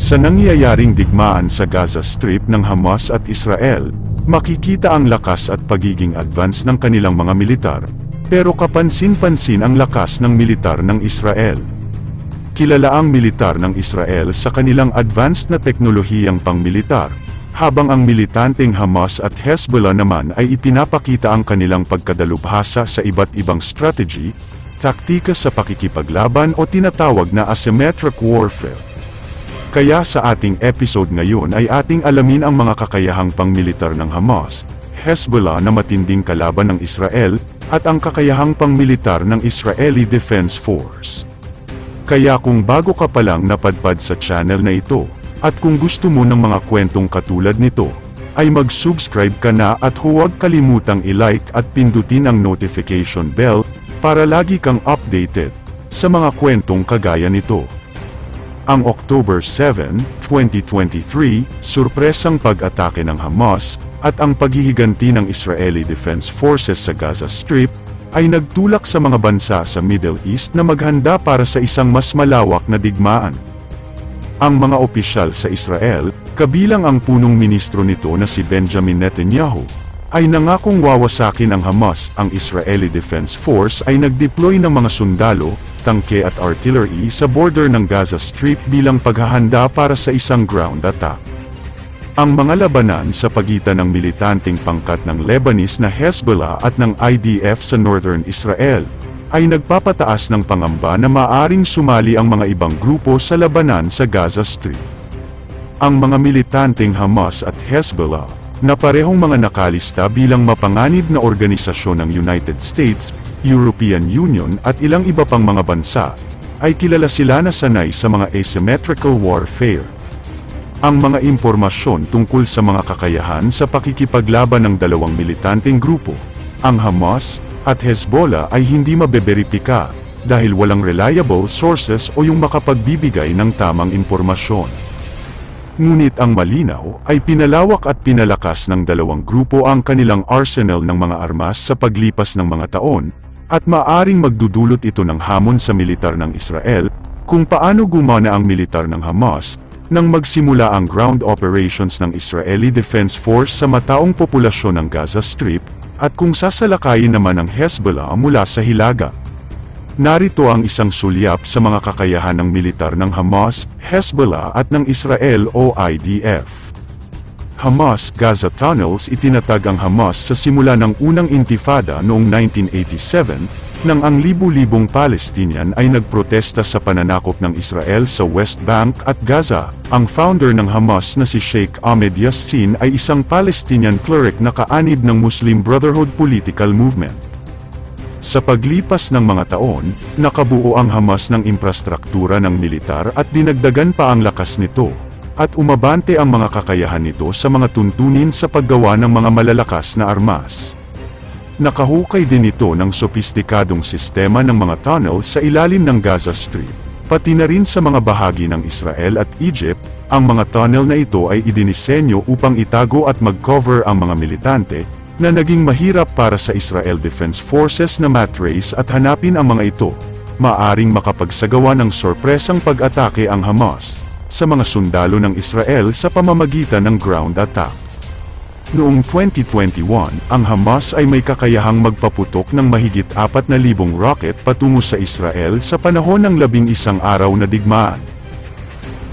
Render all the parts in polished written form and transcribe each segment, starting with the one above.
Sa nangyayaring digmaan sa Gaza Strip ng Hamas at Israel, makikita ang lakas at pagiging advance ng kanilang mga militar, pero kapansin-pansin ang lakas ng militar ng Israel. Kilala ang militar ng Israel sa kanilang advanced na teknolohiyang pangmilitar, habang ang militanteng Hamas at Hezbollah naman ay ipinapakita ang kanilang pagkadalubhasa sa iba't ibang strategy, taktika sa pakikipaglaban o tinatawag na asymmetric warfare. Kaya sa ating episode ngayon ay ating alamin ang mga kakayahang pangmilitar ng Hamas, Hezbollah na matinding kalaban ng Israel, at ang kakayahang pangmilitar ng Israeli Defense Force. Kaya kung bago ka pa lang napadpad sa channel na ito, at kung gusto mo ng mga kwentong katulad nito, ay mag-subscribe ka na at huwag kalimutang i-like at pindutin ang notification bell, para lagi kang updated sa mga kwentong kagaya nito. Ang October 7, 2023, surpresang pag-atake ng Hamas, at ang paghihiganti ng Israeli Defense Forces sa Gaza Strip, ay nagtulak sa mga bansa sa Middle East na maghanda para sa isang mas malawak na digmaan. Ang mga opisyal sa Israel, kabilang ang punong ministro nito na si Benjamin Netanyahu, ay nangakong wawasakin ang Hamas. Ang Israeli Defense Force ay nagdeploy ng mga sundalo, tangke at artillery sa border ng Gaza Strip bilang paghahanda para sa isang ground attack. Ang mga labanan sa pagitan ng militanteng pangkat ng Lebanese na Hezbollah at ng IDF sa Northern Israel, ay nagpapataas ng pangamba na maaaring sumali ang mga ibang grupo sa labanan sa Gaza Strip. Ang mga militanteng Hamas at Hezbollah, na parehong mga nakalista bilang mapanganib na organisasyon ng United States, European Union at ilang iba pang mga bansa, ay kilala sila na sanay sa mga asymmetrical warfare. Ang mga impormasyon tungkol sa mga kakayahan sa pakikipaglaban ng dalawang militanteng grupo, ang Hamas at Hezbollah, ay hindi mabeberipika, dahil walang reliable sources o yung makapagbibigay ng tamang impormasyon. Ngunit ang malinaw ay pinalawak at pinalakas ng dalawang grupo ang kanilang arsenal ng mga armas sa paglipas ng mga taon, at maaring magdudulot ito ng hamon sa militar ng Israel, kung paano gumana ang militar ng Hamas, nang magsimula ang ground operations ng Israeli Defense Force sa mataong populasyon ng Gaza Strip, at kung sasalakayin naman ng Hezbollah mula sa hilaga. Narito ang isang sulyap sa mga kakayahan ng militar ng Hamas, Hezbollah at ng Israel o IDF. Hamas Gaza Tunnels. Itinatag ang Hamas sa simula ng unang intifada noong 1987, nang ang libu-libong Palestinian ay nagprotesta sa pananakop ng Israel sa West Bank at Gaza. Ang founder ng Hamas na si Sheikh Ahmed Yassin ay isang Palestinian cleric na kaanib ng Muslim Brotherhood political movement. Sa paglipas ng mga taon, nakabuo ang Hamas ng infrastruktura ng militar at dinagdagan pa ang lakas nito, at umabante ang mga kakayahan nito sa mga tuntunin sa paggawa ng mga malalakas na armas. Nakahukay din ito ng sopistikadong sistema ng mga tunnel sa ilalim ng Gaza Strip, pati na rin sa mga bahagi ng Israel at Egypt. Ang mga tunnel na ito ay idinisenyo upang itago at mag-cover ang mga militante, na naging mahirap para sa Israel Defense Forces na matrace at hanapin ang mga ito. Maaring makapagsagawa ng sorpresang pag-atake ang Hamas sa mga sundalo ng Israel sa pamamagitan ng ground attack. Noong 2021, ang Hamas ay may kakayahang magpaputok ng mahigit 4,000 rocket patungo sa Israel sa panahon ng 11 araw na digmaan.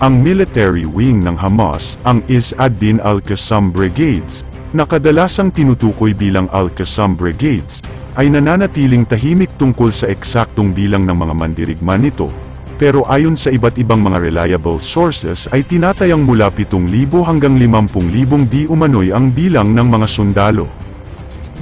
Ang military wing ng Hamas, ang Izz ad-Din al-Qassam Brigades, na kadalasang tinutukoy bilang Al-Qassam Brigades, ay nananatiling tahimik tungkol sa eksaktong bilang ng mga mandirigma nito, pero ayon sa iba't ibang mga reliable sources ay tinatayang mula 7,000 hanggang 50,000 di umano'y ang bilang ng mga sundalo.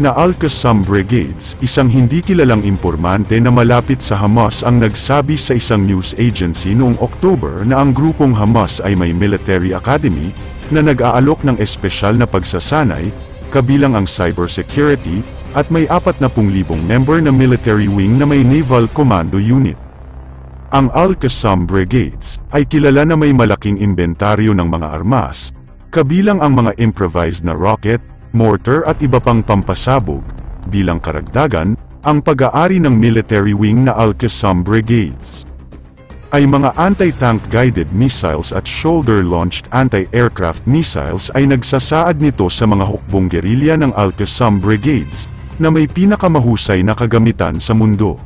Na Al-Qassam Brigades, isang hindi kilalang impormante na malapit sa Hamas ang nagsabi sa isang news agency noong October na ang grupong Hamas ay may military academy, na nag-aalok ng espesyal na pagsasanay, kabilang ang cybersecurity, at may 40,000 member na military wing na may naval commando unit. Ang Al-Qassam Brigades ay kilala na may malaking inventaryo ng mga armas, kabilang ang mga improvised na rocket, mortar at iba pang pampasabog. Bilang karagdagan, ang pag-aari ng military wing na Al-Qassam Brigades ay mga anti-tank guided missiles at shoulder-launched anti-aircraft missiles ay nagsasaad nito sa mga hukbong gerilya ng Al-Qassam Brigades, na may pinakamahusay na kagamitan sa mundo.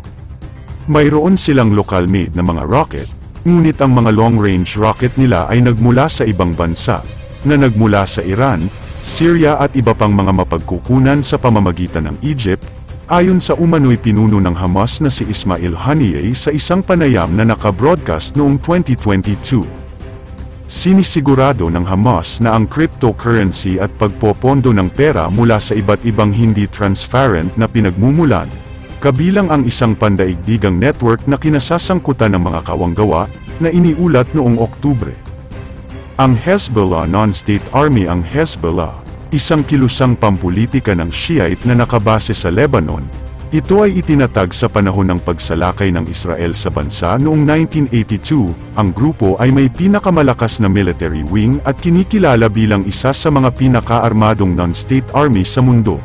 Mayroon silang local-made na mga rocket, ngunit ang mga long-range rocket nila ay nagmula sa ibang bansa, na nagmula sa Iran, Syria at iba pang mga mapagkukunan sa pamamagitan ng Egypt, ayon sa umano'y pinuno ng Hamas na si Ismail Haniyeh sa isang panayam na naka-broadcast noong 2022. Sinisigurado ng Hamas na ang cryptocurrency at pagpopondo ng pera mula sa iba't ibang hindi transparent na pinagmumulan, kabilang ang isang pandaigdigang network na kinasasangkutan ng mga kawanggawa, na iniulat noong Oktubre. Ang Hezbollah Non-State Army. Ang Hezbollah, isang kilusang pampulitika ng Shiite na nakabase sa Lebanon, ito ay itinatag sa panahon ng pagsalakay ng Israel sa bansa noong 1982. Ang grupo ay may pinakamalakas na military wing at kinikilala bilang isa sa mga pinakaarmadong non-state army sa mundo.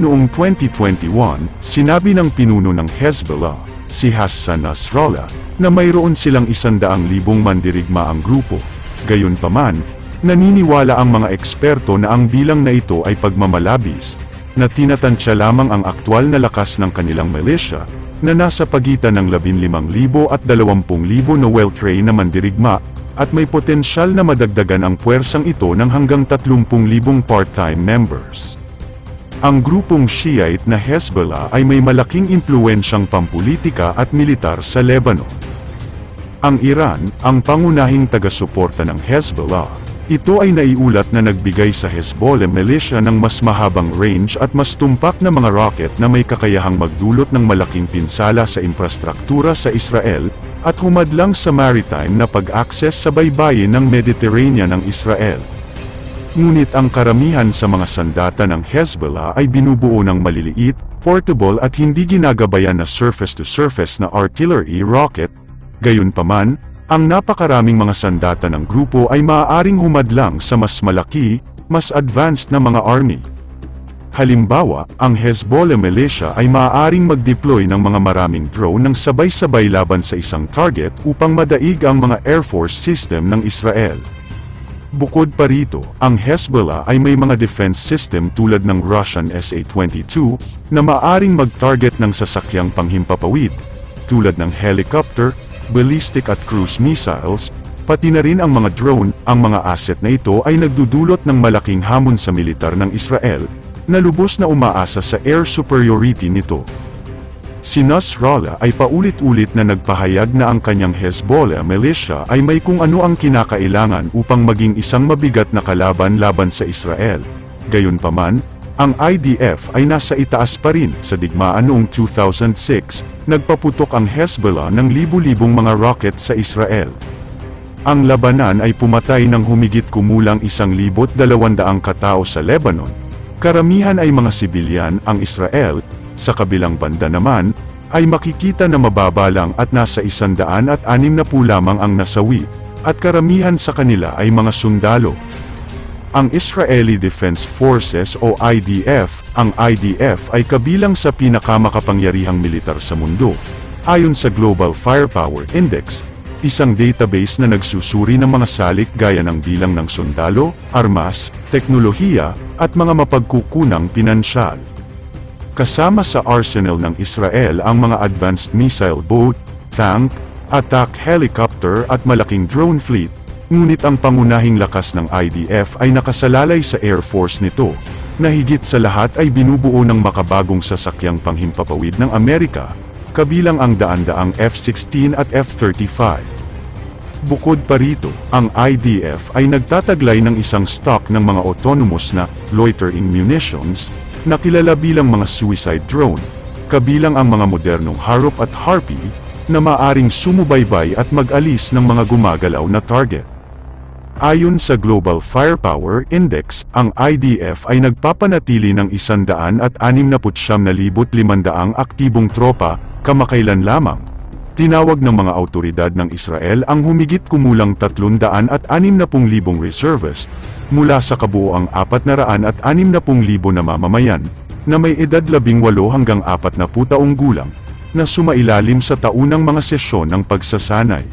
Noong 2021, sinabi ng pinuno ng Hezbollah, si Hassan Nasrallah, na mayroon silang 100,000 mandirigma ang grupo. Gayunpaman, naniniwala ang mga eksperto na ang bilang na ito ay pagmamalabis, na tinatansya lamang ang aktwal na lakas ng kanilang militia, na nasa pagitan ng 15,000 at 20,000 na well-trained na mandirigma, at may potensyal na madagdagan ang puwersang ito ng hanggang 30,000 part-time members. Ang grupong Shiite na Hezbollah ay may malaking impluwensyang pampulitika at militar sa Lebanon. Ang Iran, ang pangunahing taga-suporta ng Hezbollah, ito ay naiulat na nagbigay sa Hezbollah militia ng mas mahabang range at mas tumpak na mga rocket na may kakayahang magdulot ng malaking pinsala sa infrastruktura sa Israel, at humadlang sa maritime na pag-access sa baybayin ng Mediterranean ng Israel. Ngunit ang karamihan sa mga sandata ng Hezbollah ay binubuo ng maliliit, portable at hindi ginagabayan na surface-to-surface na artillery rocket. Gayunpaman, ang napakaraming mga sandata ng grupo ay maaaring humadlang sa mas malaki, mas advanced na mga army. Halimbawa, ang Hezbollah militia ay maaaring mag-deploy ng mga maraming drone ng sabay-sabay laban sa isang target upang madaig ang mga Air Force system ng Israel. Bukod pa rito, ang Hezbollah ay may mga defense system tulad ng Russian Sa-22 na maaaring mag-target ng sasakyang panghimpapawid, tulad ng helicopter, ballistic at cruise missiles, pati na rin ang mga drone. Ang mga asset na ito ay nagdudulot ng malaking hamon sa militar ng Israel, na lubos na umaasa sa air superiority nito. Si Nasrallah ay paulit-ulit na nagpahayag na ang kanyang Hezbollah militia ay may kung ano ang kinakailangan upang maging isang mabigat na kalaban laban sa Israel. Gayunpaman, ang IDF ay nasa itaas pa rin. Sa digmaan noong 2006, nagpaputok ang Hezbollah ng libu-libong mga rocket sa Israel. Ang labanan ay pumatay ng humigit kumulang 1,200 katao sa Lebanon. Karamihan ay mga sibilyan. Ang Israel, sa kabilang banda naman, ay makikita na mababa lang at nasa 160 lamang ang nasawi, at karamihan sa kanila ay mga sundalo. Ang Israeli Defense Forces o IDF, ang IDF ay kabilang sa pinakamakapangyarihang militar sa mundo, ayon sa Global Firepower Index, isang database na nagsusuri ng mga salik gaya ng bilang ng sundalo, armas, teknolohiya, at mga mapagkukunang pinansyal. Kasama sa arsenal ng Israel ang mga advanced missile boat, tank, attack helicopter at malaking drone fleet. Ngunit ang pangunahing lakas ng IDF ay nakasalalay sa Air Force nito, na higit sa lahat ay binubuo ng makabagong sasakyang panghimpapawid ng Amerika, kabilang ang daan-daang F-16 at F-35. Bukod pa rito, ang IDF ay nagtataglay ng isang stock ng mga autonomous na loitering munitions, na kilala bilang mga suicide drone, kabilang ang mga modernong Harop at Harpy, na maaring sumubaybay at mag-alis ng mga gumagalaw na target. Ayon sa Global Firepower Index, ang IDF ay nagpapanatili ng 169,500 aktibong tropa, kamakailan lamang. Tinawag ng mga awtoridad ng Israel ang humigit kumulang 360,000 reservist, mula sa kabuoang 460,000 na mamamayan, na may edad 18 hanggang 40 taong gulang, na sumailalim sa taunang mga sesyon ng pagsasanay.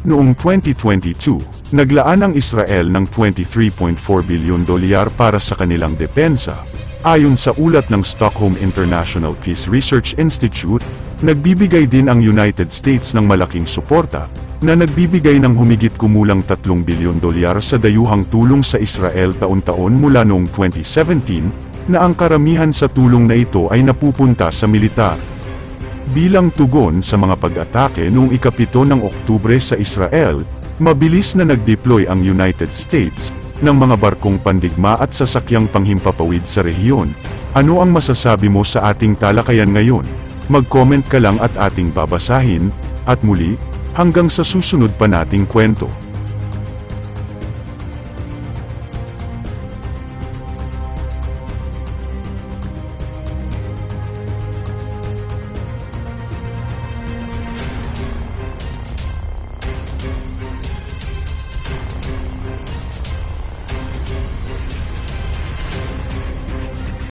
Noong 2022, naglaan ang Israel ng $23.4 bilyon para sa kanilang depensa. Ayon sa ulat ng Stockholm International Peace Research Institute, nagbibigay din ang United States ng malaking suporta, na nagbibigay ng humigit kumulang $3 bilyon sa dayuhang tulong sa Israel taon-taon mula noong 2017, na ang karamihan sa tulong na ito ay napupunta sa militar. Bilang tugon sa mga pag-atake noong ika-7 ng Oktubre sa Israel, mabilis na nag-deploy ang United States ng mga barkong pandigma at sasakyang panghimpapawid sa rehiyon. Ano ang masasabi mo sa ating talakayan ngayon? Mag-comment ka lang at ating babasahin, at muli, hanggang sa susunod pa nating kwento.